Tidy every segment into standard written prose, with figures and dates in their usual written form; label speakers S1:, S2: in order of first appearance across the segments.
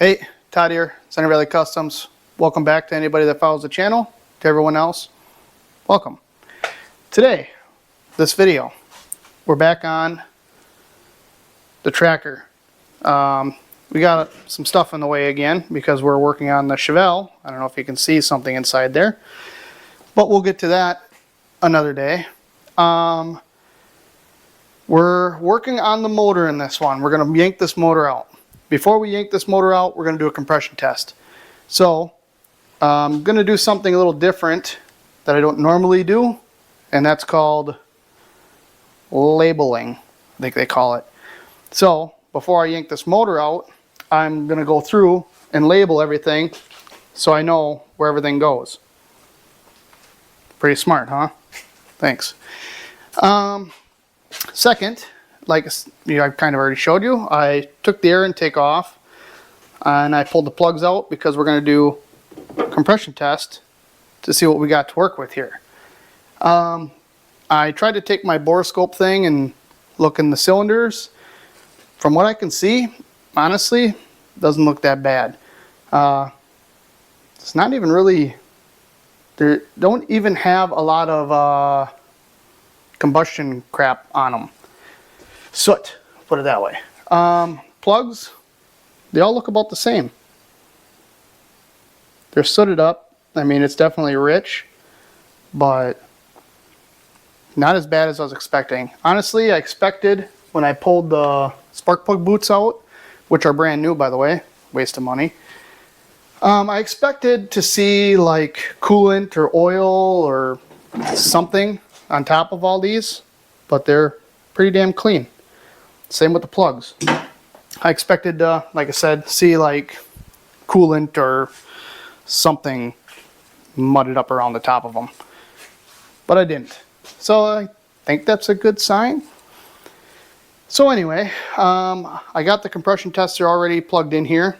S1: Hey, Todd here, Center Valley Customs. Welcome back to anybody that follows the channel. To everyone else, welcome. Today, this video, we're back on the Tracker. We got some stuff in the way again because we're working on the Chevelle. I don't know if you can see something inside there, but we'll get to that another day. We're working on the motor in this one. We're going to yank this motor out. Before we yank this motor out, we're going to do a compression test. So I'm going to do something a little different that I don't normally do, and that's called labeling, I think they call it. So before I yank this motor out, I'm going to go through and label everything so I know where everything goes. Pretty smart, huh? Thanks. Second, like I've kind of already showed you, I took the air intake off and I pulled the plugs out because we're going to do a compression test to see what we got to work with here. I tried to take my borescope thing and look in the cylinders. From what I can see, honestly, it doesn't look that bad. It's not even really, they don't even have a lot of combustion crap on them. Soot, put it that way. Plugs, they all look about the same. They're sooted up. I mean, it's definitely rich, but not as bad as I was expecting. Honestly, I expected when I pulled the spark plug boots out, which are brand new by the way, waste of money. I expected to see like coolant or oil or something on top of all these, but they're pretty damn clean. Same with the plugs. I expected to, like I said, see like coolant or something mudded up around the top of them, but I didn't. So I think that's a good sign. So anyway, I got the compression tester already plugged in here.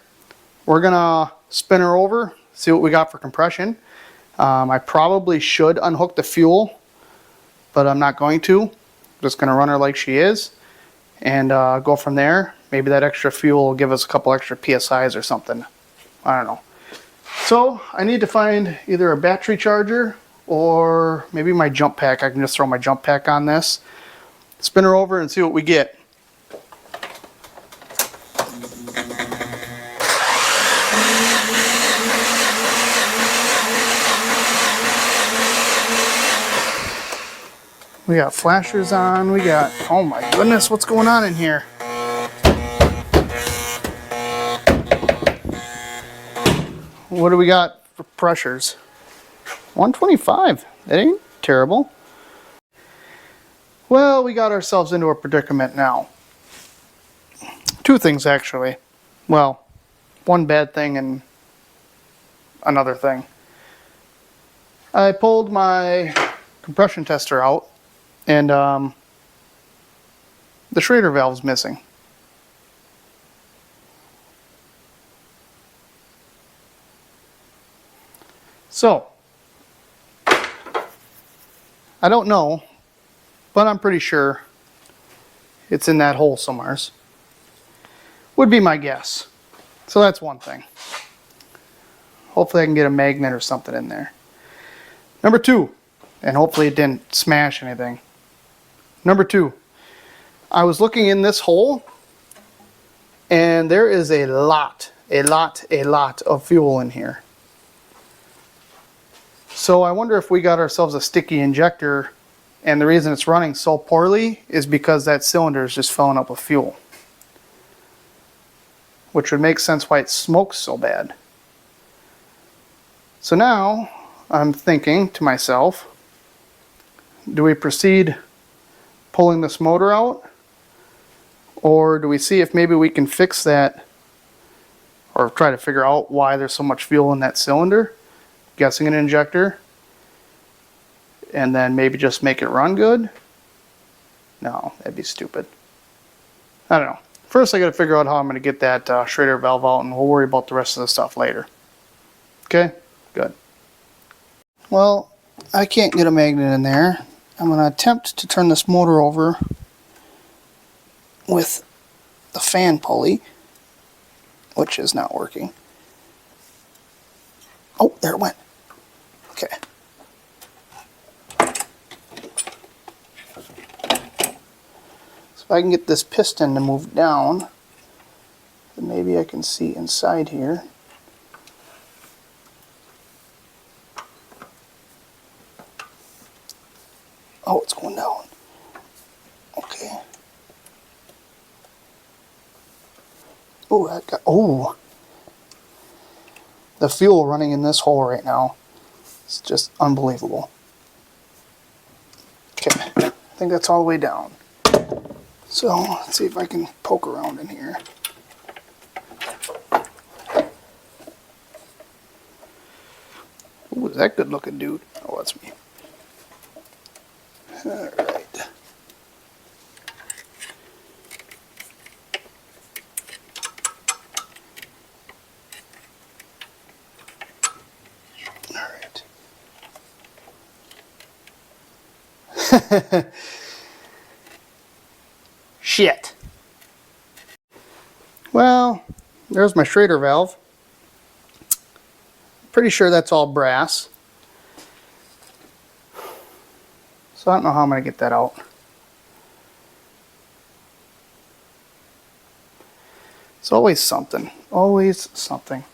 S1: We're gonna spin her over, see what we got for compression. I probably should unhook the fuel, but I'm not going to. I'm just gonna run her like she is and go from there. Maybe that extra fuel will give us a couple extra PSIs or something. I don't know. So I need to find either a battery charger or maybe my jump pack. I can just throw my jump pack on this, spin her over and see what we get. We got flashers on, we got, oh my goodness, what's going on in here? What do we got for pressures? 125, that ain't terrible. Well, we got ourselves into a predicament now. Two things actually. Well, one bad thing and another thing. I pulled my compression tester out and the Schrader valve's missing. So, I don't know, but I'm pretty sure it's in that hole somewheres. Would be my guess. So that's one thing. Hopefully I can get a magnet or something in there. Number two, and hopefully it didn't smash anything. Number two, I was looking in this hole and there is a lot of fuel in here. So I wonder if we got ourselves a sticky injector and the reason it's running so poorly is because that cylinder is just filling up with fuel. Which would make sense why it smokes so bad. So now I'm thinking to myself, do we proceed pulling this motor out, or do we see if maybe we can fix that or try to figure out why there's so much fuel in that cylinder, guessing an injector, and then maybe just make it run good? No, that'd be stupid. I don't know. First I gotta figure out how I'm gonna get that Schrader valve out, and we'll worry about the rest of the stuff later. Okay, good. Well, I can't get a magnet in there. I'm going to attempt to turn this motor over with the fan pulley. which is not working. Oh, there it went. Okay. So if I can get this piston to move down, then maybe I can see inside here. Oh, it's going down. Okay. Oh, the fuel running in this hole right now. It's just unbelievable. Okay, I think that's all the way down. So let's see if I can poke around in here. Ooh, is that good looking dude? Oh, that's me. Alright. Alright. Shit. Well, there's my Schrader valve. Pretty sure that's all brass. So I don't know how I'm going to get that out. It's always something. Always something.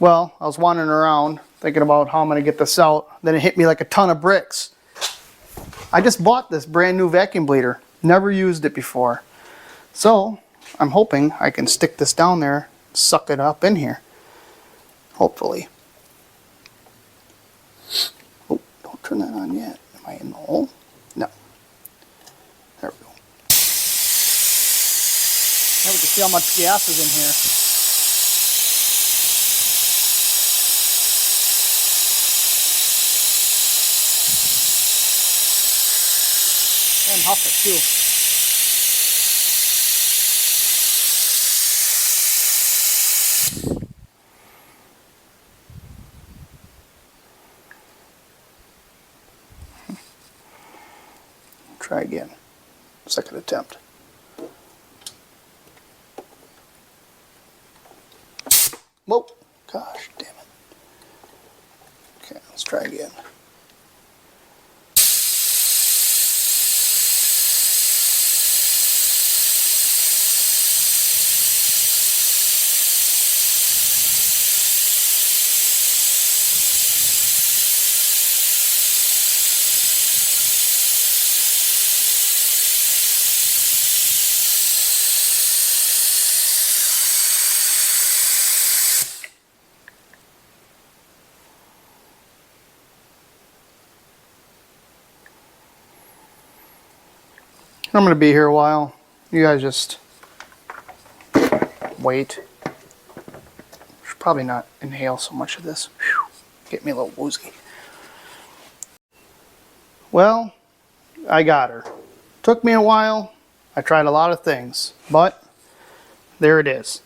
S1: Well, I was wandering around thinking about how I'm going to get this out. Then it hit me like a ton of bricks. I just bought this brand new vacuum bleeder. Never used it before. So I'm hoping I can stick this down there, suck it up in here. Hopefully. Oh, don't turn that on yet. Am I in the hole? No. There we go. Now we can see how much gas is in here. And huff it too. Try again. Second attempt. Whoa! Gosh damn it. Okay, let's try again. I'm going to be here a while. You guys just wait. Should probably not inhale so much of this. Whew. Get me a little woozy. Well, I got her. Took me a while. I tried a lot of things, but there it is.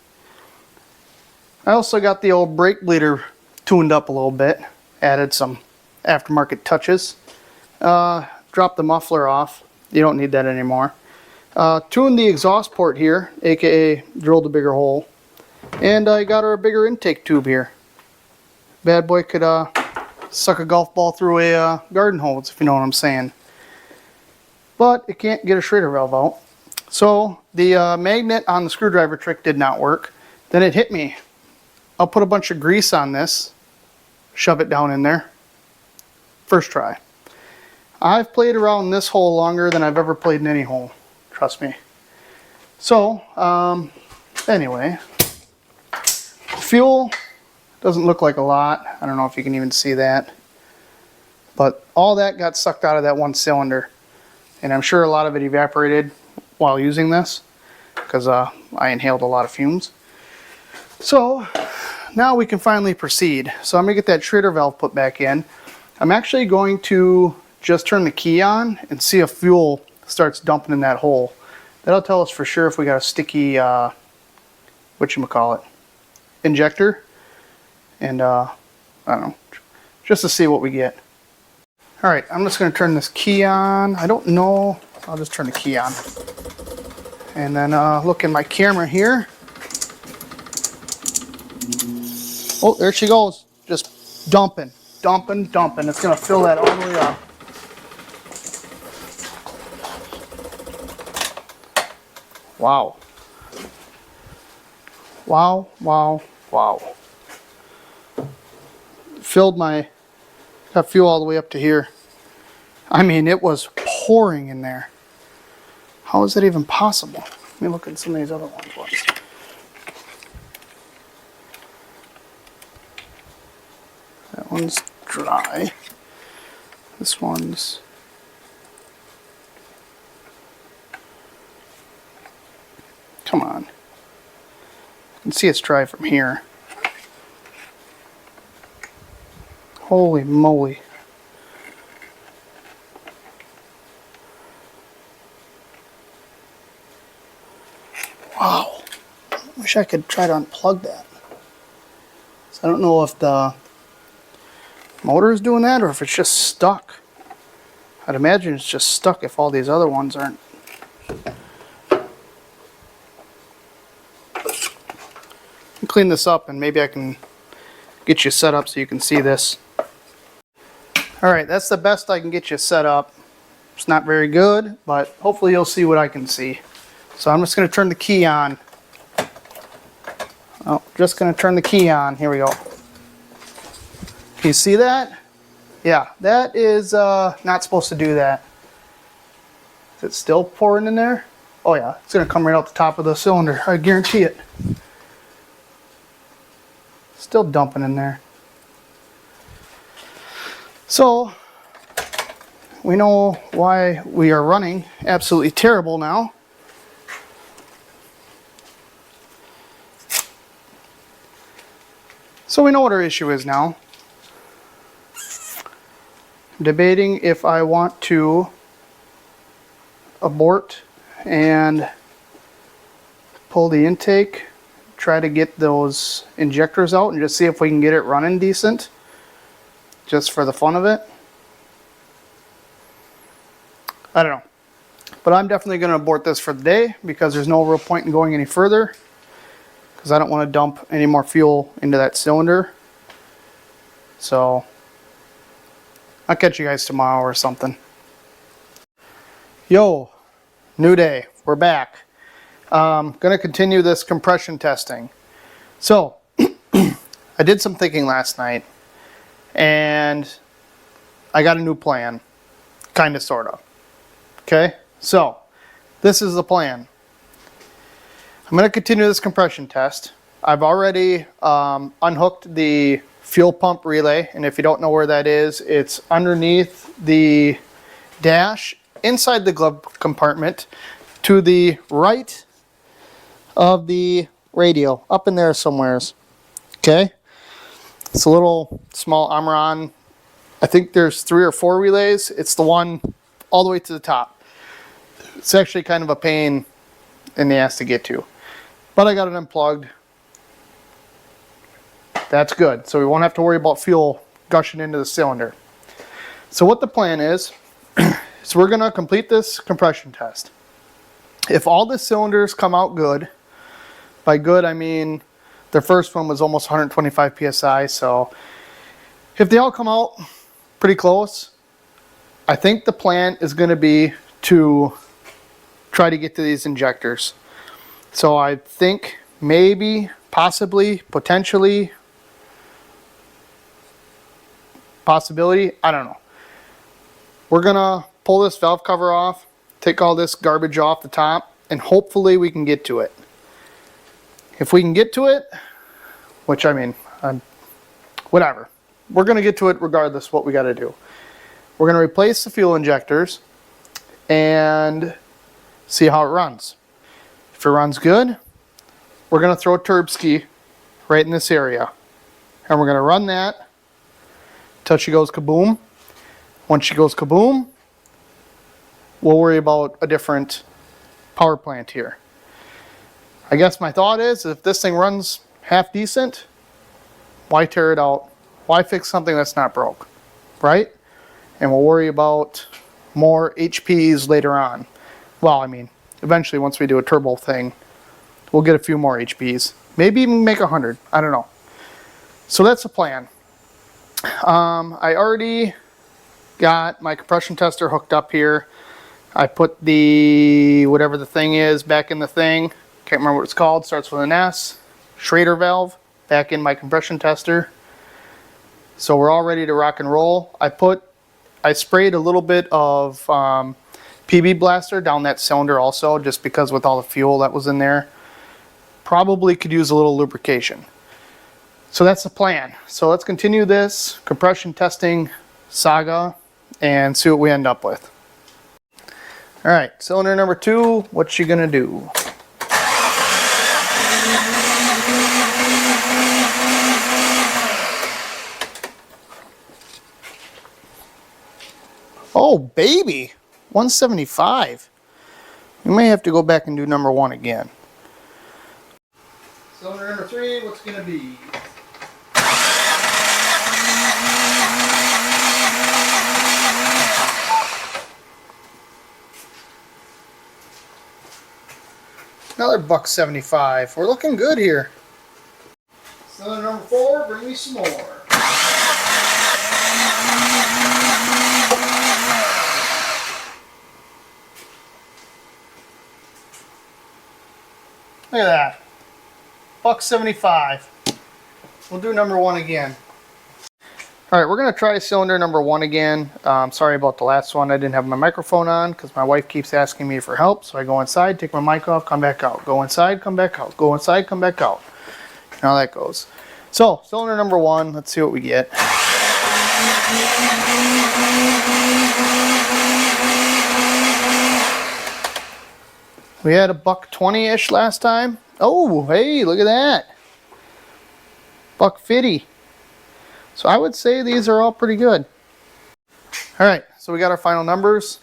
S1: I also got the old brake bleeder tuned up a little bit. Added some aftermarket touches. Dropped the muffler off. You don't need that anymore. Tuned the exhaust port here, aka drilled a bigger hole. And I got her a bigger intake tube here. Bad boy could suck a golf ball through a garden hose, if you know what I'm saying. But it can't get a Schrader valve out. So the magnet on the screwdriver trick did not work. Then it hit me. I'll put a bunch of grease on this, shove it down in there. First try. I've played around this hole longer than I've ever played in any hole. Trust me. So, anyway. Fuel doesn't look like a lot. I don't know if you can even see that. But all that got sucked out of that one cylinder. And I'm sure a lot of it evaporated while using this. Because I inhaled a lot of fumes. So, now we can finally proceed. So I'm going to get that Schrader valve put back in. I'm actually going to just turn the key on and see if fuel starts dumping in that hole. That'll tell us for sure if we got a sticky, whatchamacallit, injector. And, I don't know, just to see what we get. Alright, I'm just going to turn this key on. I don't know, I'll just turn the key on. And then look in my camera here. Oh, there she goes. Just dumping, dumping, dumping. It's going to fill that all the way up. Wow. Wow, wow, wow. Filled my, got fuel all the way up to here. I mean, it was pouring in there. How is that even possible? Let me look at some of these other ones. That one's dry. This one's... Come on. You can see it's dry from here. Holy moly. Wow. Wish I could try to unplug that. So I don't know if the motor is doing that or if it's just stuck. I'd imagine it's just stuck if all these other ones aren't. Clean this up and maybe I can get you set up so you can see this. Alright, that's the best I can get you set up. It's not very good, but hopefully you'll see what I can see. So I'm just going to turn the key on. Oh, just going to turn the key on. Here we go. Can you see that? Yeah, that is not supposed to do that. Is it still pouring in there? Oh yeah, it's going to come right out the top of the cylinder. I guarantee it. Still dumping in there. So, we know why we are running absolutely terrible now. So we know what our issue is now. I'm debating if I want to abort and pull the intake, try to get those injectors out and just see if we can get it running decent, just for the fun of it. I don't know. But I'm definitely going to abort this for the day because there's no real point in going any further, because I don't want to dump any more fuel into that cylinder. So I'll catch you guys tomorrow or something. Yo, new day. We're back. Gonna continue this compression testing. So I did some thinking last night and I got a new plan, kind of, sort of. Okay, so this is the plan. I'm going to continue this compression test. I've already unhooked the fuel pump relay, and if you don't know where that is, it's underneath the dash inside the glove compartment to the right of the radio, up in there somewheres. Okay, it's a little small Omron. I think there's 3 or 4 relays. It's the one all the way to the top. It's actually kind of a pain in the ass to get to, but I got it unplugged. That's good, so we won't have to worry about fuel gushing into the cylinder. So what the plan is we're going to complete this compression test. If all the cylinders come out good, by good I mean the first one was almost 125 psi, so if they all come out pretty close, I think the plan is going to be to try to get to these injectors. So I think maybe, possibly, potentially, possibility, I don't know. We're going to pull this valve cover off, take all this garbage off the top, and hopefully we can get to it. If we can get to it, which I mean, whatever. We're going to get to it regardless what we got to do. We're going to replace the fuel injectors and see how it runs. If it runs good, we're going to throw a turb ski right in this area. And we're going to run that until she goes kaboom. Once she goes kaboom, we'll worry about a different power plant here. I guess my thought is, if this thing runs half decent, why tear it out? Why fix something that's not broke, right? And we'll worry about more HPs later on. Well, I mean, eventually once we do a turbo thing, we'll get a few more HPs. Maybe even make 100, I don't know. So that's the plan. I already got my compression tester hooked up here. I put the, whatever the thing is, back in the thing. Can't remember what it's called, starts with an S. Schrader valve back in my compression tester. So we're all ready to rock and roll. I sprayed a little bit of PB Blaster down that cylinder also, just because with all the fuel that was in there. Probably could use a little lubrication. So that's the plan. So let's continue this compression testing saga and see what we end up with. All right, cylinder number 2, what's she gonna do? Oh, baby, 175. We may have to go back and do number 1 again. Cylinder number 3, what's gonna be? Another $1.75. We're looking good here. Cylinder number 4, bring me some more. Look at that. $1.75. We'll do number 1 again. Alright, we're going to try cylinder number 1 again. Sorry about the last one. I didn't have my microphone on because my wife keeps asking me for help. So I go inside, take my mic off, come back out. Go inside, come back out. Go inside, come back out. And how that goes. So, cylinder number 1, let's see what we get. We had a $1.20-ish last time. Oh, hey, look at that. $1.50. So I would say these are all pretty good. All right, so we got our final numbers.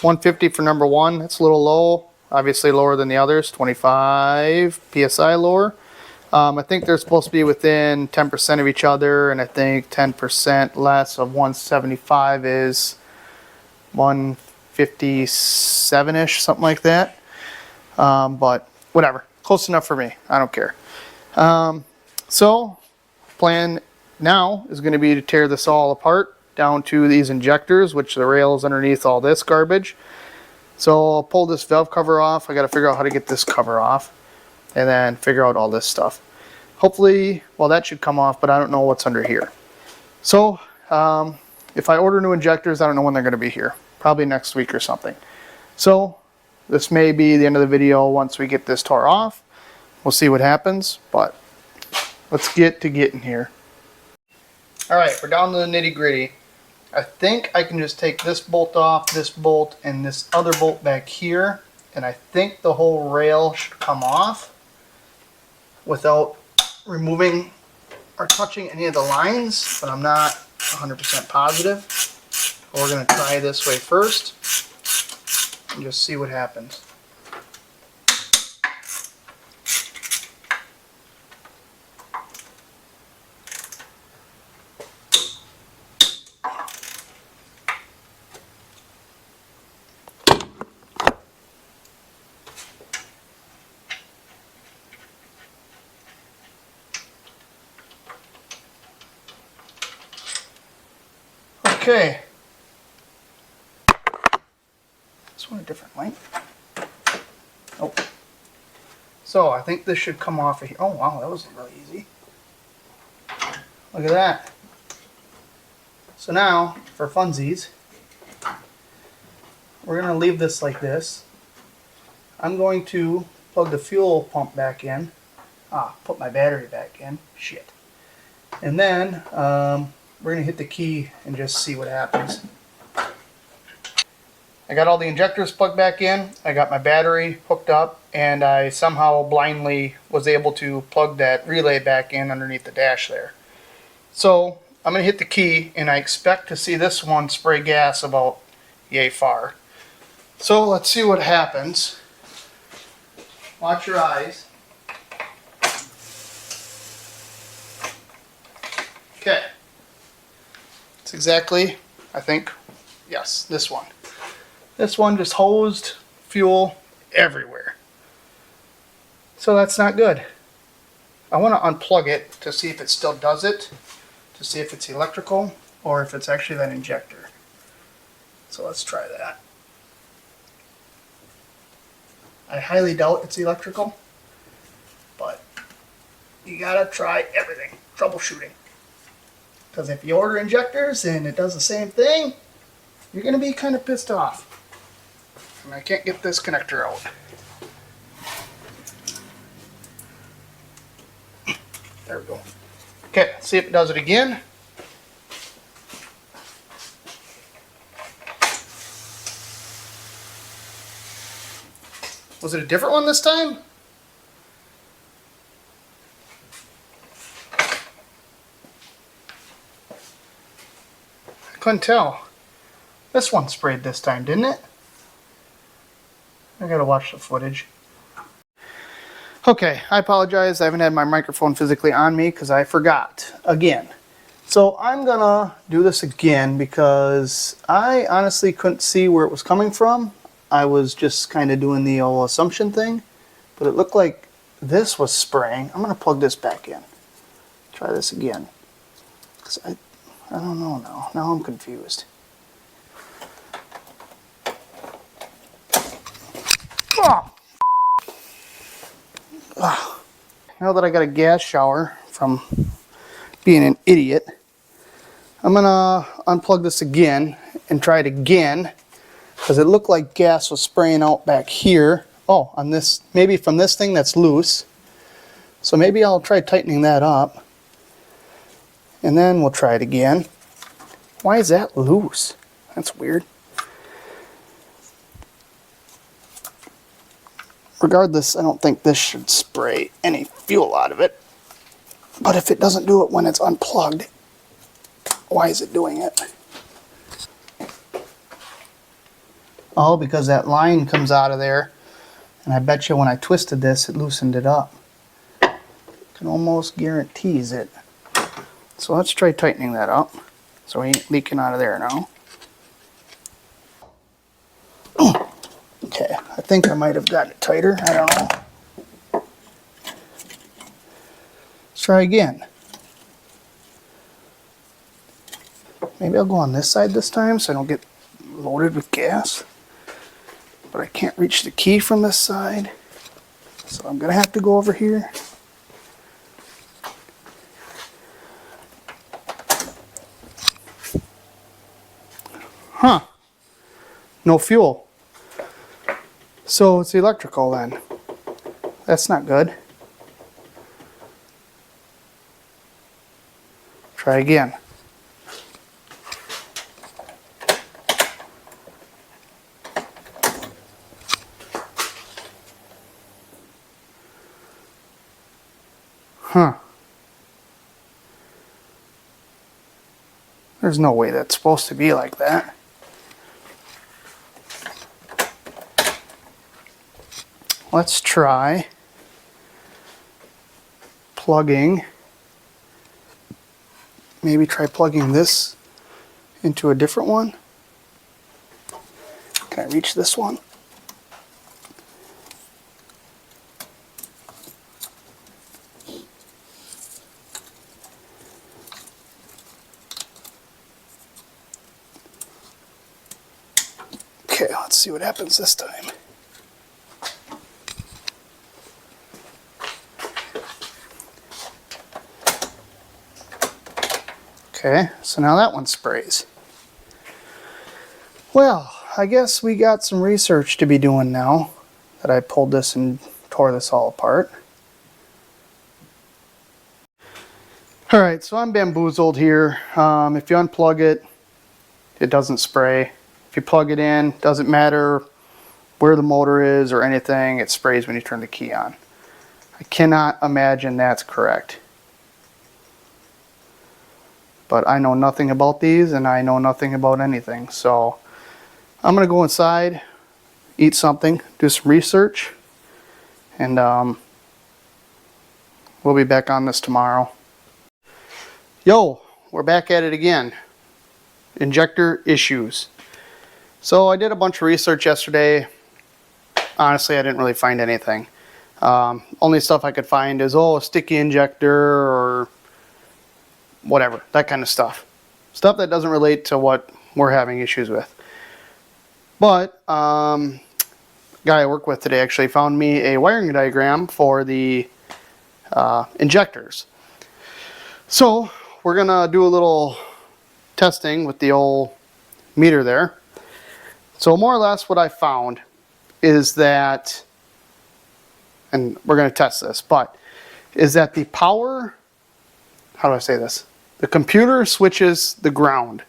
S1: 150 for number 1. That's a little low. Obviously lower than the others. 25 PSI lower. I think they're supposed to be within 10% of each other, and I think 10% less of 175 is 157-ish, something like that. But whatever, close enough for me. I don't care. So plan now is going to be to tear this all apart down to these injectors, which the rail is underneath all this garbage. So I'll pull this valve cover off. I got to figure out how to get this cover off and then figure out all this stuff. Hopefully, well, that should come off, but I don't know what's under here. So if I order new injectors, I don't know when they're going to be here. Probably next week or something. So this may be the end of the video once we get this tore off. We'll see what happens, but let's get to getting here. All right, we're down to the nitty gritty. I think I can just take this bolt off, this bolt, and this other bolt back here, and I think the whole rail should come off without removing or touching any of the lines, but I'm not 100% positive. We're going to try this way first and just see what happens. Okay. This one a different length. Oh. So I think this should come off of here. Oh wow, that was really easy. Look at that. So now, for funsies, we're going to leave this like this. I'm going to plug the fuel pump back in. Put my battery back in. Shit. And then we're going to hit the key and just see what happens. I got all the injectors plugged back in. I got my battery hooked up, and I somehow blindly was able to plug that relay back in underneath the dash there. So I'm going to hit the key, and I expect to see this one spray gas about yay far. So let's see what happens. Watch your eyes. Okay. It's exactly, I think, yes, this one. This one just hosed fuel everywhere. So that's not good. I want to unplug it to see if it still does it, to see if it's electrical or if it's actually that injector. So let's try that. I highly doubt it's electrical, but you gotta try everything. Troubleshooting. Because if you order injectors and it does the same thing, you're gonna be kind of pissed off. And I can't get this connector out. There we go. Okay, let's see if it does it again. Was it a different one this time? I couldn't tell. This one sprayed this time, didn't it? I gotta watch the footage. Okay, I apologize. I haven't had my microphone physically on me because I forgot again. So I'm gonna do this again because I honestly couldn't see where it was coming from. I was just kind of doing the old assumption thing, but it looked like this was spraying. I'm gonna plug this back in. Try this again. 'Cause I don't know now. Now I'm confused. Oh. Oh. Now that I got a gas shower from being an idiot, I'm gonna unplug this again and try it again because it looked like gas was spraying out back here. Oh, on this, maybe from this thing that's loose. So maybe I'll try tightening that up and then we'll try it again. Why is that loose? That's weird. Regardless, I don't think this should spray any fuel out of it. But if it doesn't do it when it's unplugged, why is it doing it? Oh, because that line comes out of there. And I bet you when I twisted this, it loosened it up. Can almost guarantees it. So let's try tightening that up. So it ain't leaking out of there now. Okay, I think I might have gotten it tighter. I don't know. Let's try again. Maybe I'll go on this side this time so I don't get loaded with gas. But I can't reach the key from this side. So I'm going to have to go over here. Huh. No fuel. So it's electrical then. That's not good. Try again. Huh. There's no way that's supposed to be like that. Let's try plugging, maybe try plugging this into a different one. Can I reach this one? Okay, let's see what happens this time. Okay, so now that one sprays. Well, I guess we got some research to be doing now that I pulled this and tore this all apart. Alright, so I'm bamboozled here. If you unplug it, it doesn't spray. If you plug it in, doesn't matter where the motor is or anything, it sprays when you turn the key on. I cannot imagine that's correct. But I know nothing about these and I know nothing about anything. So I'm going to go inside, eat something, do some research, and we'll be back on this tomorrow. Yo, we're back at it again. Injector issues. So I did a bunch of research yesterday. Honestly, I didn't really find anything. Only stuff I could find is, oh, a sticky injector or whatever, that kind of stuff. Stuff that doesn't relate to what we're having issues with. But guy I work with today actually found me a wiring diagram for the injectors. So we're gonna do a little testing with the old meter there. So more or less what I found is that, and we're going to test this, but is that the power, how do I say this? The computer switches the ground.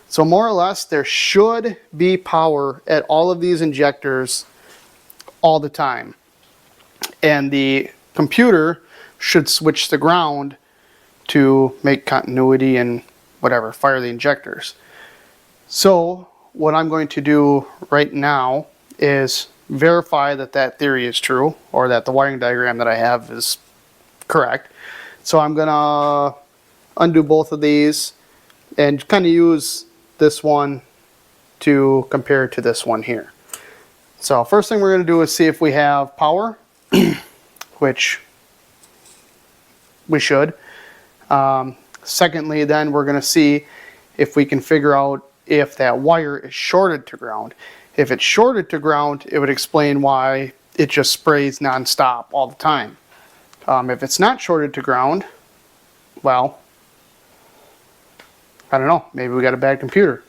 S1: So more or less there should be power at all of these injectors all the time. And the computer should switch the ground to make continuity and whatever, fire the injectors. So what I'm going to do right now is verify that that theory is true, or that the wiring diagram that I have is correct. So I'm gonna undo both of these and kind of use this one to compare to this one here. So first thing we're going to do is see if we have power, which we should. Secondly, then we're going to see if we can figure out if that wire is shorted to ground. If it's shorted to ground, it would explain why it just sprays non-stop all the time. If it's not shorted to ground, well, I don't know, maybe we got a bad computer.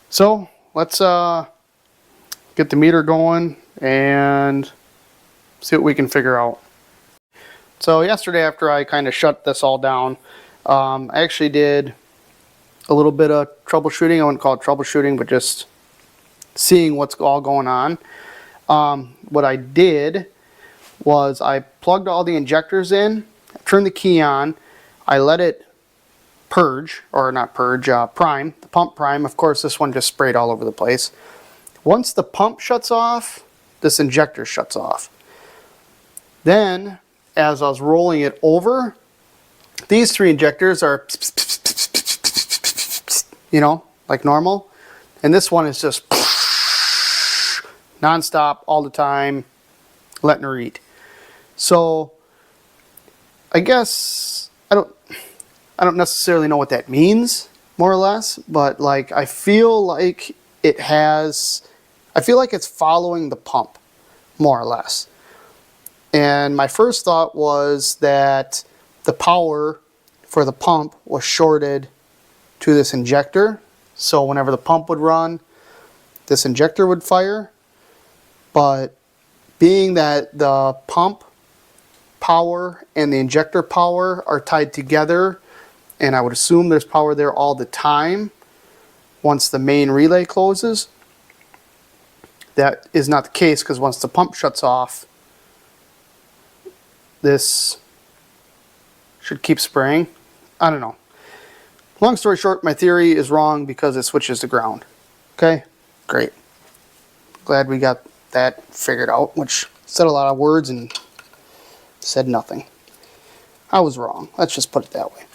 S1: So let's get the meter going and see what we can figure out. So yesterday, after I kind of shut this all down, I actually did a little bit of troubleshooting. I wouldn't call it troubleshooting, but just seeing what's all going on. What I did was I plugged all the injectors in, turned the key on, I let it purge, or not purge, prime, the pump prime. Of course, this one just sprayed all over the place. Once the pump shuts off, this injector shuts off. Then, as I was rolling it over, these three injectors are, you know, like normal. And this one is just non-stop all the time, letting her eat. So I guess I don't necessarily know what that means, more or less, but like I feel like it's following the pump, more or less. And my first thought was that the power for the pump was shorted to this injector. So whenever the pump would run, this injector would fire. But being that the pump power and the injector power are tied together, and I would assume there's power there all the time once the main relay closes, that is not the case, because once the pump shuts off, this should keep spraying. I don't know. Long story short, my theory is wrong because it switches to ground. Okay, great. Glad we got that figured out, which said a lot of words and said nothing. I was wrong. Let's just put it that way.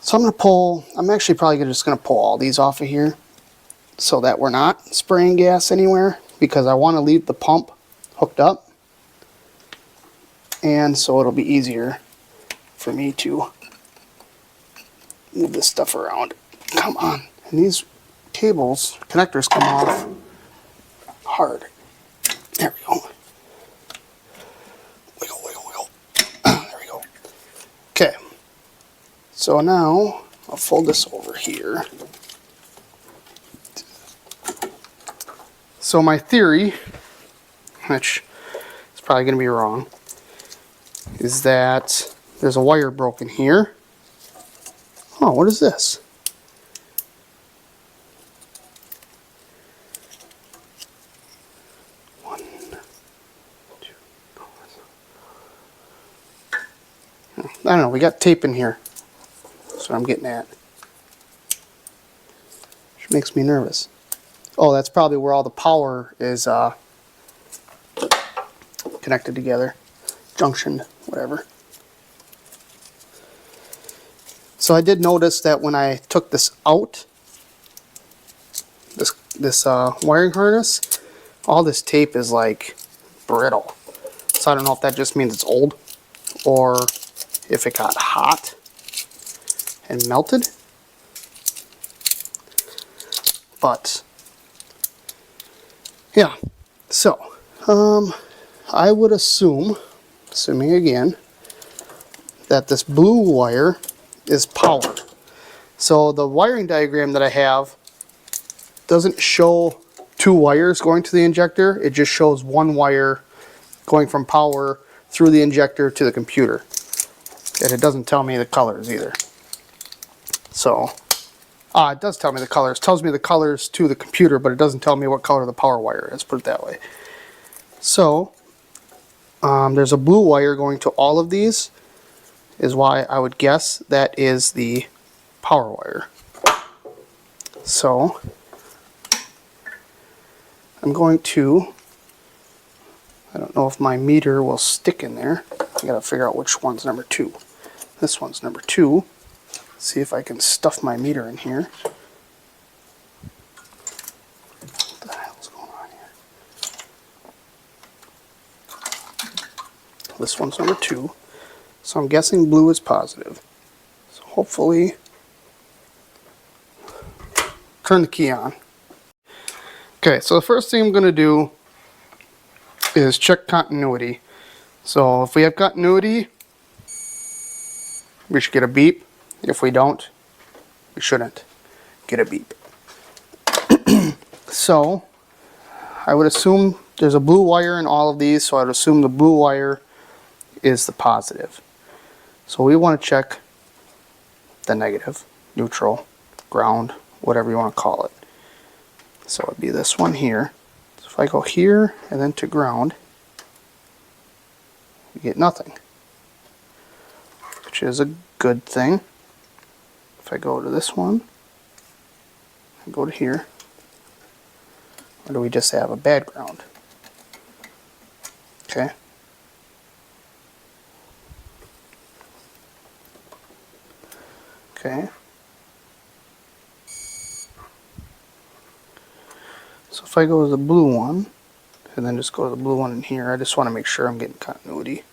S1: So I'm actually probably just going to pull all these off of here so that we're not spraying gas anywhere, because I want to leave the pump hooked up, and so it'll be easier for me to move this stuff around. Come on. And these cables, connectors come off hard. There we go. Wiggle, wiggle, wiggle. There we go. Okay. So now I'll fold this over here. So my theory, which is probably going to be wrong, is that there's a wire broken here. Oh, what is this? One, two, I don't know, we got tape in here. That's what I'm getting at. Which makes me nervous. Oh, that's probably where all the power is connected together. Junctioned, whatever. So I did notice that when I took this out, this wiring harness, all this tape is like brittle. So I don't know if that just means it's old or if it got hot and melted. But yeah, so I would assuming again, that this blue wire is power. So the wiring diagram that I have doesn't show two wires going to the injector. It just shows one wire going from power through the injector to the computer. And it doesn't tell me the colors either. So, it does tell me the colors. It tells me the colors to the computer, but it doesn't tell me what color the power wire is, put it that way. So, there's a blue wire going to all of these, is why I would guess that is the power wire. So, I'm going to, I don't know if my meter will stick in there. I gotta figure out which one's number 2. This one's number 2. See if I can stuff my meter in here. What the hell's going on here? This one's number 2. So I'm guessing blue is positive. So hopefully, turn the key on. Okay, so the first thing I'm going to do is check continuity. So if we have continuity, we should get a beep. If we don't, we shouldn't get a beep. So I would assume there's a blue wire in all of these, so I would assume the blue wire is the positive. So we want to check the negative, neutral, ground, whatever you want to call it. So it would be this one here. So if I go here and then to ground, you get nothing, which is a good thing. If I go to this one, and go to here, or do we just have a bad ground? Okay. Okay. So if I go to the blue one, and then just go to the blue one in here, I just want to make sure I'm getting continuity.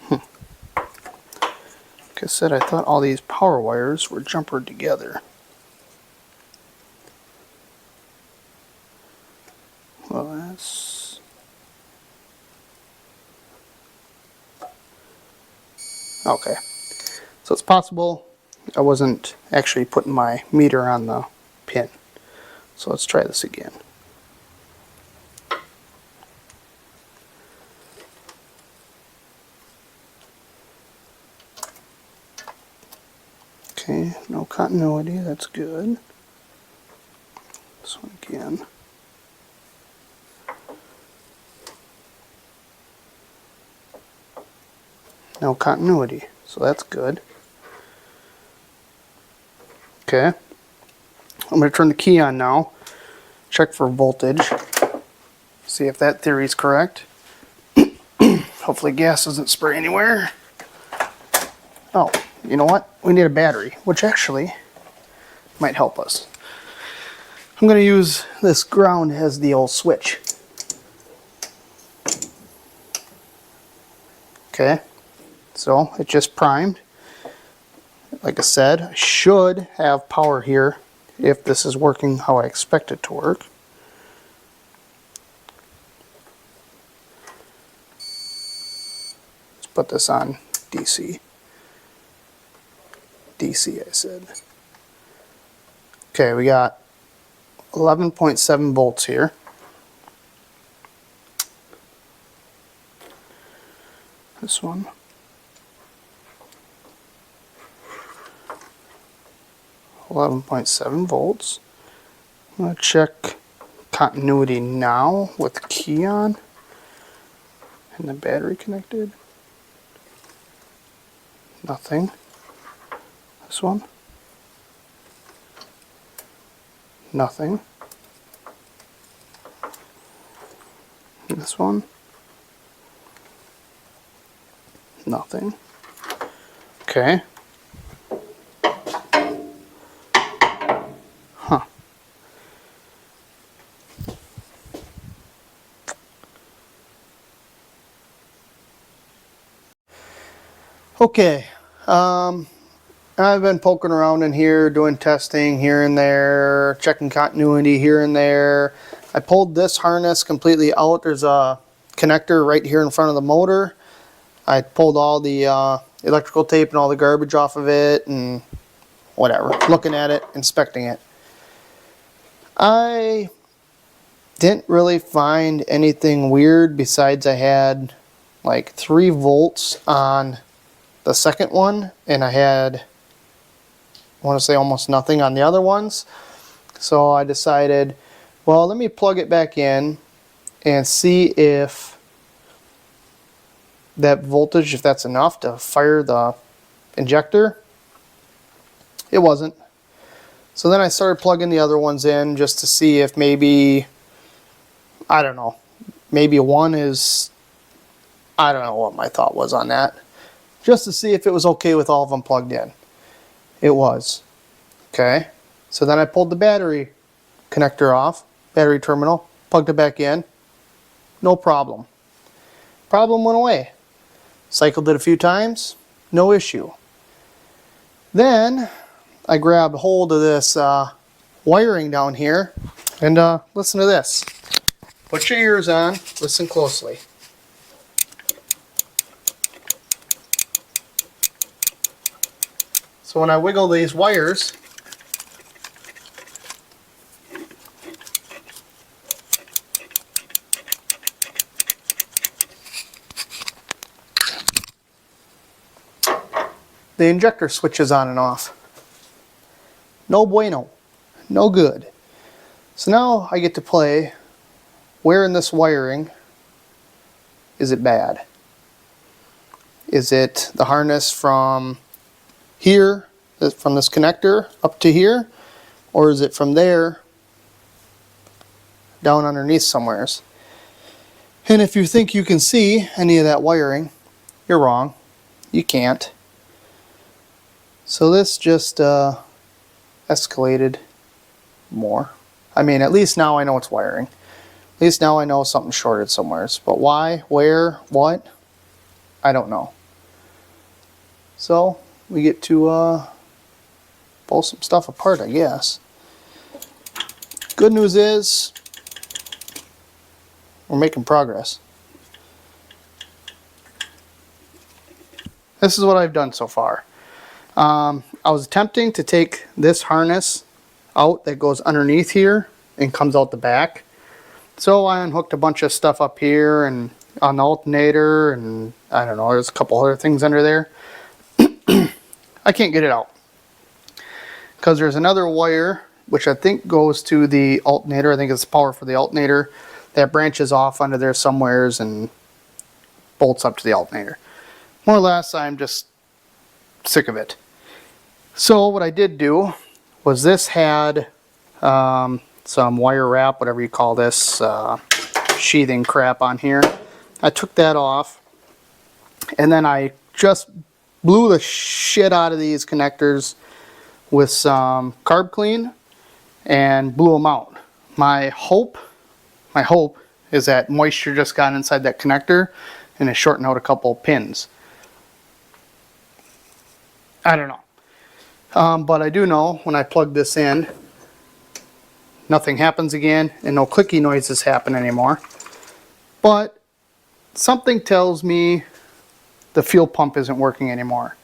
S1: Like I said, I thought all these power wires were jumpered together. Well, that's... okay. So it's possible I wasn't actually putting my meter on the pin. So let's try this again. Okay, no continuity, that's good. This one again. No continuity, so that's good. Okay, I'm going to turn the key on now, check for voltage, see if that theory is correct. Hopefully gas doesn't spray anywhere. Oh, you know what? We need a battery, which actually might help us. I'm going to use this ground as the old switch. Okay, so it just primed. Like I said, I should have power here if this is working how I expect it to work. Let's put this on DC. DC, I said. Okay, we got 11.7 volts here. This one. 11.7 volts. I'm going to check continuity now with the key on and the battery connected. Nothing. This one. Nothing. This one. Nothing. Okay. Huh. Okay, I've been poking around in here, doing testing here and there, checking continuity here and there. I pulled this harness completely out. There's a connector right here in front of the motor. I pulled all the electrical tape and all the garbage off of it and whatever, looking at it, inspecting it. I didn't really find anything weird besides I had like 3 volts on the second one, and I had, I want to say, almost nothing on the other ones. So I decided, well, let me plug it back in and see if that voltage, if that's enough to fire the injector. It wasn't. So then I started plugging the other ones in just to see if maybe, I don't know, maybe one is, I don't know what my thought was on that. Just to see if it was okay with all of them plugged in. It was. Okay. So then I pulled the battery connector off, battery terminal, plugged it back in. No problem. Problem went away. Cycled it a few times, no issue. Then I grabbed hold of this wiring down here, and listen to this. Put your ears on, listen closely. So when I wiggle these wires, the injector switches on and off. No bueno. No good. So now I get to play, where in this wiring is it bad? Is it the harness from here, from this connector up to here, or is it from there down underneath somewheres? And if you think you can see any of that wiring, you're wrong. You can't. So this just escalated more. I mean, at least now I know it's wiring. At least now I know something shorted somewheres. But why, where, what, I don't know. So we get to pull some stuff apart, I guess. Good news is we're making progress. This is what I've done so far. I was attempting to take this harness out that goes underneath here and comes out the back. So I unhooked a bunch of stuff up here and on the alternator, and I don't know, there's a couple other things under there. I can't get it out because there's another wire which I think goes to the alternator. I think it's power for the alternator that branches off under there somewheres and bolts up to the alternator. More or less, I'm just sick of it. So what I did do was, this had some wire wrap, whatever you call this, sheathing crap on here. I took that off, and then I just blew the shit out of these connectors with some carb clean and blew them out. My hope is that moisture just got inside that connector and it shortened out a couple pins. I don't know. But I do know when I plug this in, nothing happens again and no clicky noises happen anymore. But something tells me the fuel pump isn't working anymore.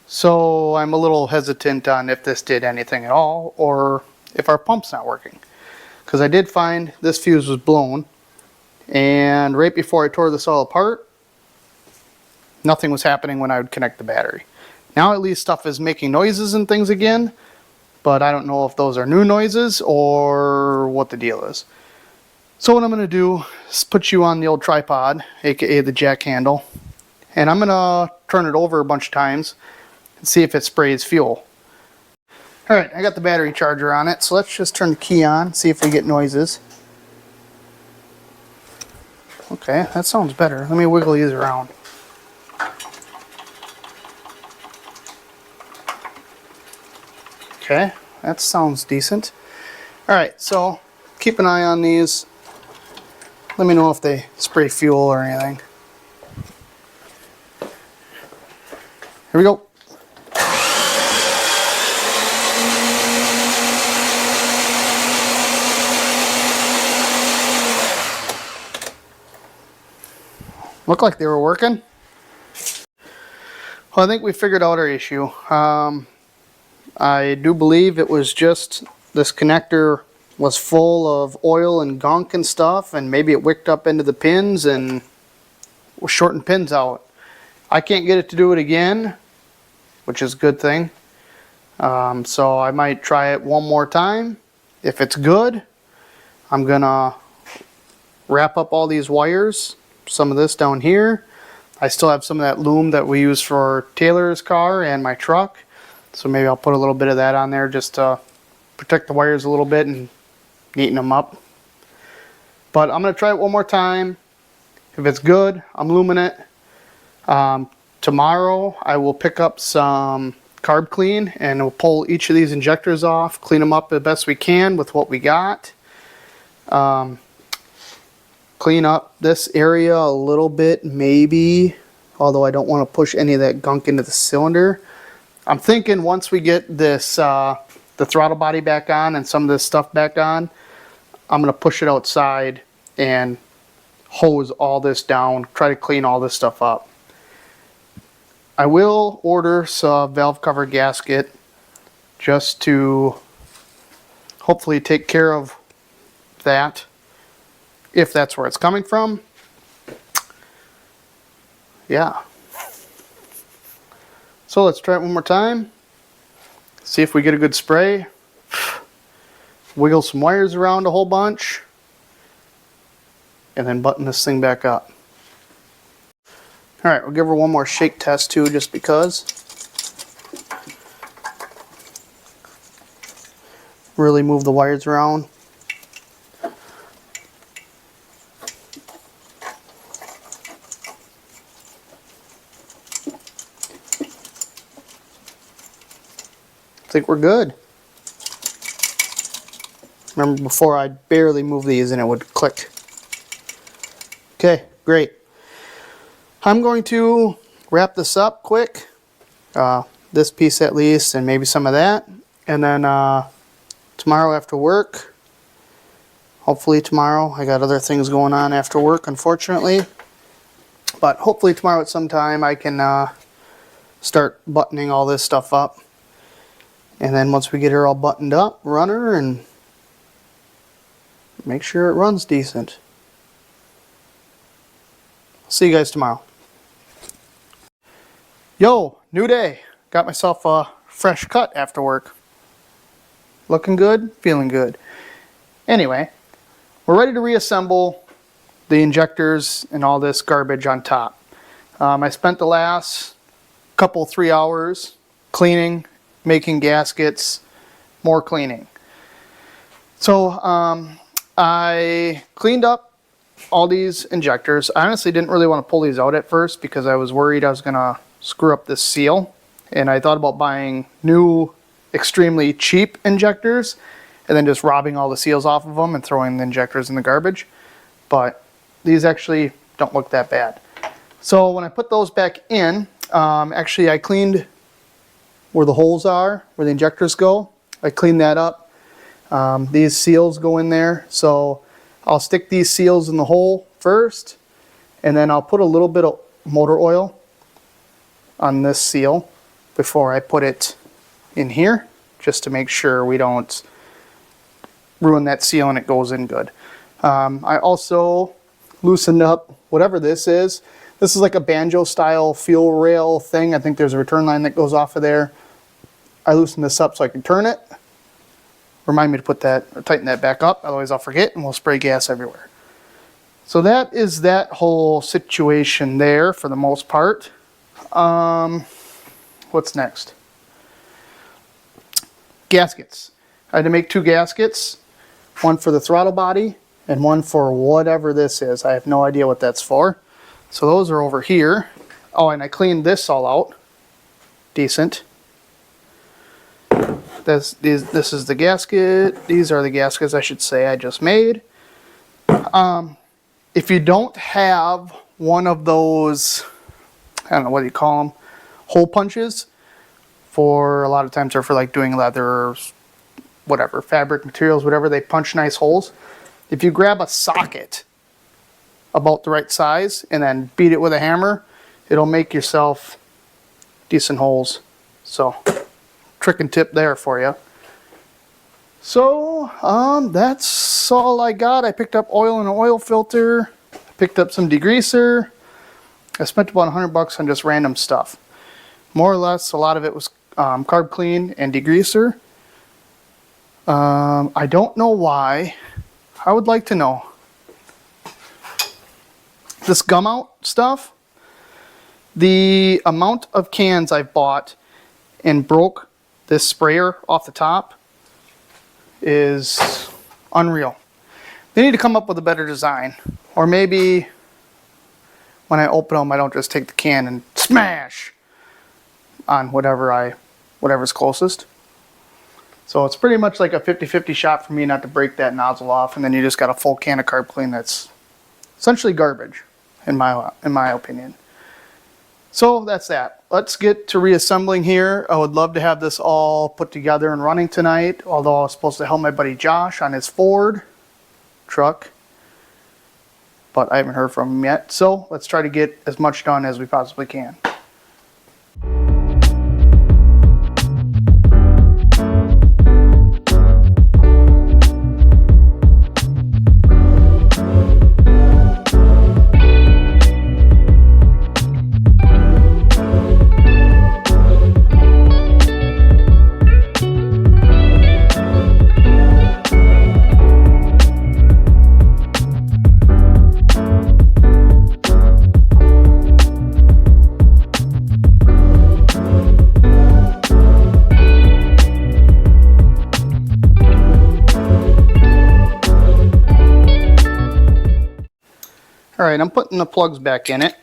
S1: So I'm a little hesitant on if this did anything at all, or if our pump's not working. Because I did find this fuse was blown, and right before I tore this all apart, nothing was happening when I would connect the battery. Now at least stuff is making noises and things again, but I don't know if those are new noises or what the deal is. So what I'm going to do is put you on the old tripod, aka the jack handle, and I'm going to turn it over a bunch of times and see if it sprays fuel. Alright, I got the battery charger on it, so let's just turn the key on, see if we get noises. Okay, that sounds better. Let me wiggle these around. Okay, that sounds decent. Alright, so keep an eye on these. Let me know if they spray fuel or anything. Here we go. Looked like they were working. Well, I think we figured out our issue. I do believe it was just this connector was full of oil and gunk and stuff, and maybe it wicked up into the pins and was shorting pins out. I can't get it to do it again, which is a good thing. So I might try it one more time. If it's good, I'm gonna wrap up all these wires, some of this down here. I still have some of that loom that we use for Taylor's car and my truck, so maybe I'll put a little bit of that on there just to protect the wires a little bit and neaten them up. But I'm gonna try it one more time. If it's good, I'm looming it. Tomorrow I will pick up some carb clean and we'll pull each of these injectors off, clean them up the best we can with what we got. Clean up this area a little bit maybe, although I don't want to push any of that gunk into the cylinder. I'm thinking once we get this the throttle body back on and some of this stuff back on, I'm going to push it outside and hose all this down, try to clean all this stuff up. I will order some valve cover gasket just to hopefully take care of that, if that's where it's coming from. Yeah. So let's try it one more time. See if we get a good spray. Wiggle some wires around a whole bunch. And then button this thing back up. Alright, we'll give her one more shake test too, just because. Really move the wires around. I think we're good. Remember before I'd barely move these and it would click. Okay, great. I'm going to wrap this up quick, this piece at least, and maybe some of that, and then tomorrow after work, hopefully tomorrow, I got other things going on after work unfortunately, but hopefully tomorrow at some time I can start buttoning all this stuff up, and then once we get her all buttoned up, run her and make sure it runs decent. See you guys tomorrow. Yo, new day. Got myself a fresh cut after work. Looking good, feeling good. Anyway, we're ready to reassemble the injectors and all this garbage on top. I spent the last couple 3 hours cleaning, making gaskets, more cleaning. So I cleaned up all these injectors. I honestly didn't really want to pull these out at first because I was worried I was gonna screw up this seal, and I thought about buying new extremely cheap injectors and then just robbing all the seals off of them and throwing the injectors in the garbage, but these actually don't look that bad. So when I put those back in, actually I cleaned where the holes are, where the injectors go. I cleaned that up. These seals go in there, so I'll stick these seals in the hole first, and then I'll put a little bit of motor oil on this seal before I put it in here, just to make sure we don't ruin that seal and it goes in good. I also loosened up whatever this is. This is like a banjo style fuel rail thing. I think there's a return line that goes off of there. I loosened this up so I can turn it. Remind me to put that, or tighten that back up, otherwise I'll forget and we'll spray gas everywhere. So that is that whole situation there for the most part. What's next? Gaskets. I had to make 2 gaskets, one for the throttle body and one for whatever this is. I have no idea what that's for. So those are over here. Oh, and I cleaned this all out. Decent. This is the gasket. These are the gaskets, I should say, I just made. If you don't have one of those, I don't know what you call them, hole punches. For a lot of times they're for like doing leather or whatever, fabric materials, whatever. They punch nice holes. If you grab a socket about the right size and then beat it with a hammer, it'll make yourself decent holes. So, trick and tip there for you. So, that's all I got. I picked up oil and an oil filter. Picked up some degreaser. I spent about $100 on just random stuff. More or less, a lot of it was carb clean and degreaser. I don't know why. I would like to know. This gum out stuff, the amount of cans I've bought and broke this sprayer off the top is unreal. They need to come up with a better design. Or maybe when I open them, I don't just take the can and smash on whatever's closest. So it's pretty much like a 50-50 shot for me not to break that nozzle off, and then you just got a full can of carb clean that's essentially garbage, in my opinion. So that's that. Let's get to reassembling here. I would love to have this all put together and running tonight, although I was supposed to help my buddy Josh on his Ford truck, but I haven't heard from him yet. So let's try to get as much done as we possibly can. Alright, I'm putting the plugs back in it.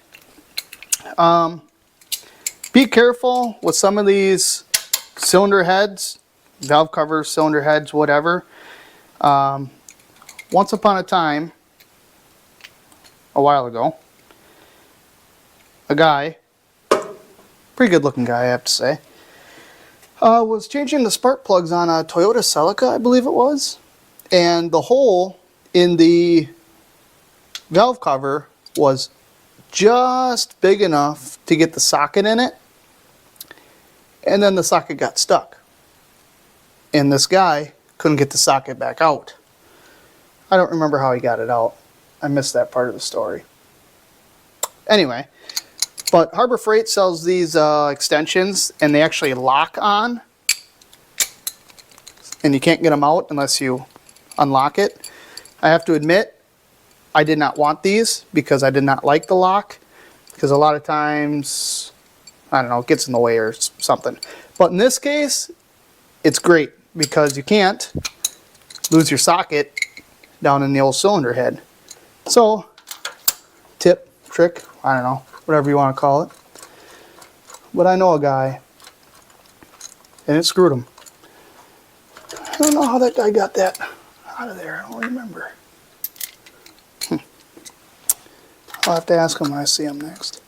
S1: Be careful with some of these cylinder heads, valve covers, cylinder heads, whatever. Once upon a time, a while ago, a guy, pretty good looking guy I have to say, was changing the spark plugs on a Toyota Celica, I believe it was, and the hole in the valve cover was just big enough to get the socket in it, and then the socket got stuck and this guy couldn't get the socket back out. I don't remember how he got it out. I missed that part of the story. Anyway, but Harbor Freight sells these extensions, and they actually lock on, and you can't get them out unless you unlock it. I have to admit, I did not want these because I did not like the lock, because a lot of times, I don't know, it gets in the way or something. But in this case, it's great because you can't lose your socket down in the old cylinder head. So, tip, trick, I don't know, whatever you want to call it. But I know a guy, and it screwed him. I don't know how that guy got that out of there. I don't remember. I'll have to ask him when I see him next.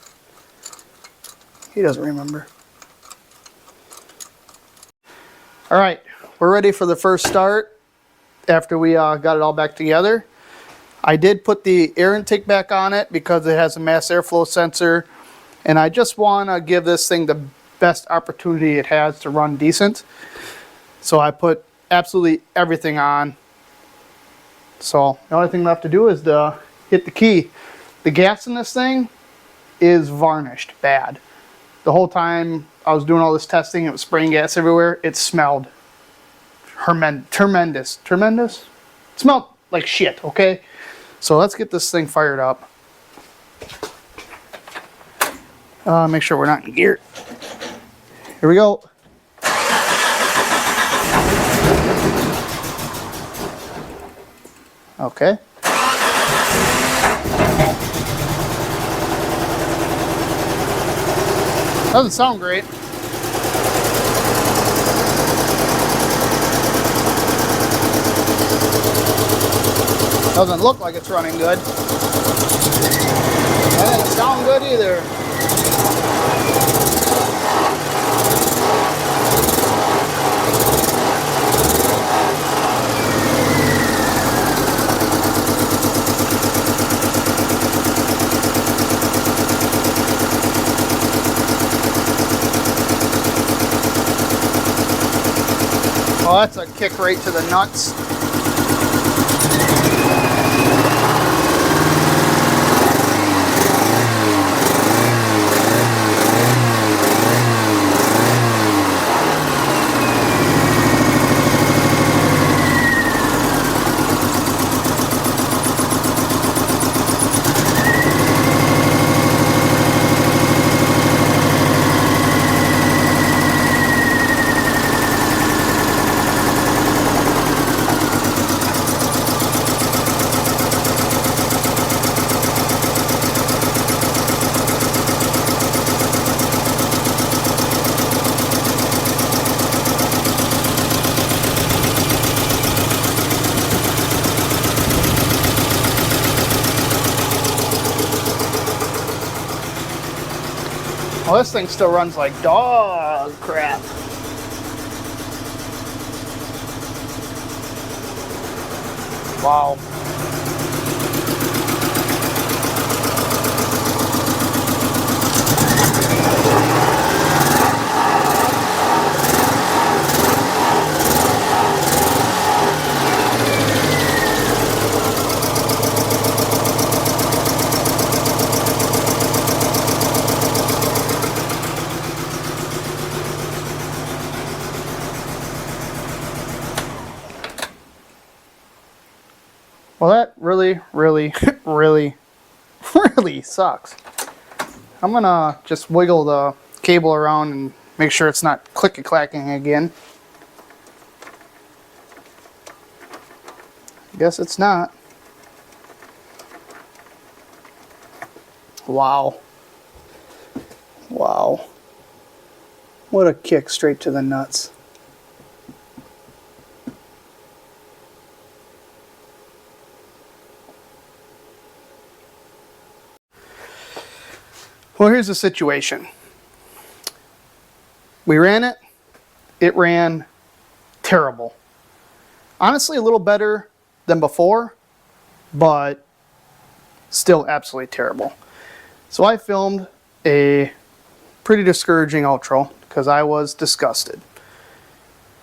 S1: He doesn't remember. Alright, we're ready for the first start after we got it all back together. I did put the air intake back on it because it has a mass airflow sensor, and I just want to give this thing the best opportunity it has to run decent. So I put absolutely everything on. So the only thing left to do is to hit the key. The gas in this thing is varnished bad. The whole time I was doing all this testing, it was spraying gas everywhere. It smelled tremendous. It smelled like shit, okay? So let's get this thing fired up. Make sure we're not in gear. Here we go. Okay. Doesn't sound great. Doesn't look like it's running good. That doesn't sound good either. Oh, that's a kick right to the nuts. Well, this thing still runs like dog crap. Wow. Well, that really, really, really sucks. I'm gonna just wiggle the cable around and make sure it's not clicky-clacking again. Guess it's not. Wow. Wow. What a kick straight to the nuts. Well, here's the situation. We ran it. It ran terrible. Honestly, a little better than before, but still absolutely terrible. So I filmed a pretty discouraging outro because I was disgusted.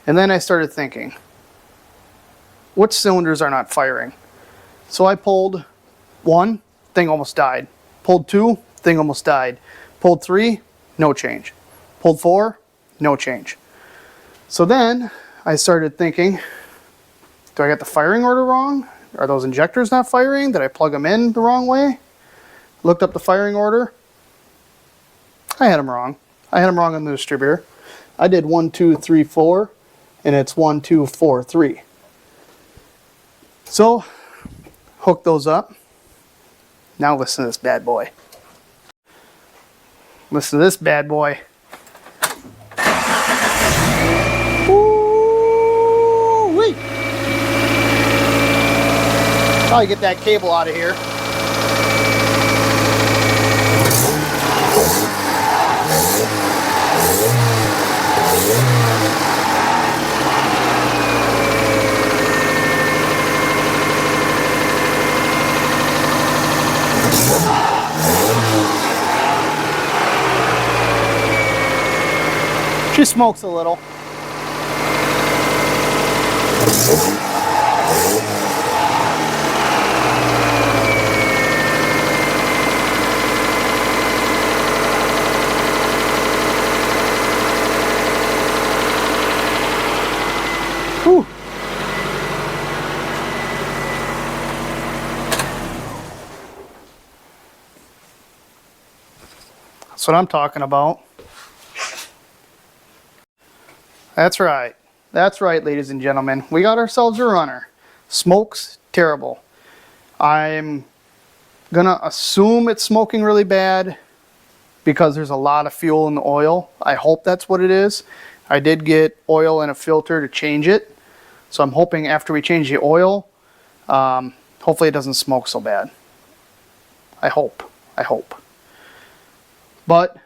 S1: And then I started thinking, which cylinders are not firing? So I pulled one, thing almost died. Pulled two, thing almost died. Pulled three, no change. Pulled four, no change. So then I started thinking, do I get the firing order wrong? Are those injectors not firing? Did I plug them in the wrong way? Looked up the firing order. I had them wrong. I had them wrong on the distributor. I did 1, 2, 3, 4, and it's 1, 2, 4, 3. So, hook those up. Now listen to this bad boy. Listen to this bad boy. Woo-wee! Probably get that cable out of here. She smokes a little. Whew. That's what I'm talking about. That's right. That's right, ladies and gentlemen. We got ourselves a runner. Smoke's terrible. I'm gonna assume it's smoking really bad because there's a lot of fuel in the oil. I hope that's what it is. I did get oil and a filter to change it. So I'm hoping after we change the oil, hopefully it doesn't smoke so bad. I hope. I hope. But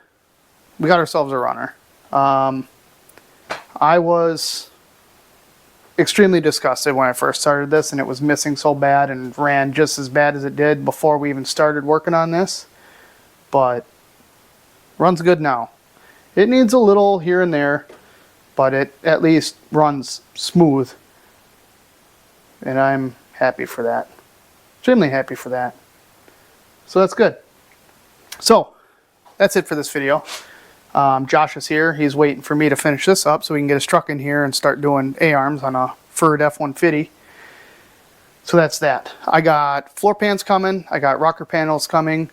S1: we got ourselves a runner. I was extremely disgusted when I first started this and it was missing so bad and ran just as bad as it did before we even started working on this. But runs good now. It needs a little here and there, but it at least runs smooth. And I'm happy for that. Extremely happy for that. So that's good. So that's it for this video. Josh is here. He's waiting for me to finish this up so we can get his truck in here and start doing A-arms on a Ford F-150. So that's that. I got floor pans coming. I got rocker panels coming.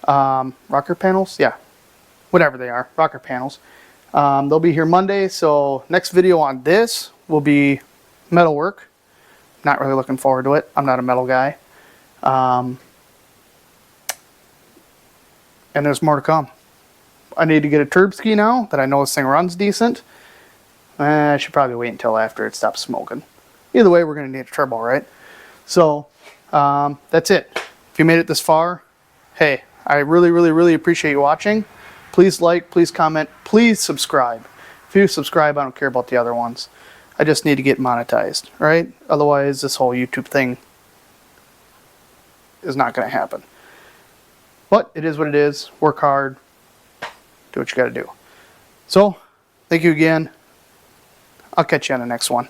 S1: Rocker panels? Yeah. Whatever they are. Rocker panels. They'll be here Monday. So next video on this will be metalwork. Not really looking forward to it. I'm not a metal guy. And there's more to come. I need to get a turb ski now that I know this thing runs decent. I should probably wait until after it stops smoking. Either way, we're going to need a turbo, right? So, that's it. If you made it this far, hey, I really, really, really appreciate you watching. Please like, please comment, please subscribe. If you subscribe, I don't care about the other ones. I just need to get monetized, right? Otherwise, this whole YouTube thing is not going to happen. But it is what it is. Work hard. Do what you got to do. So, thank you again. I'll catch you on the next one.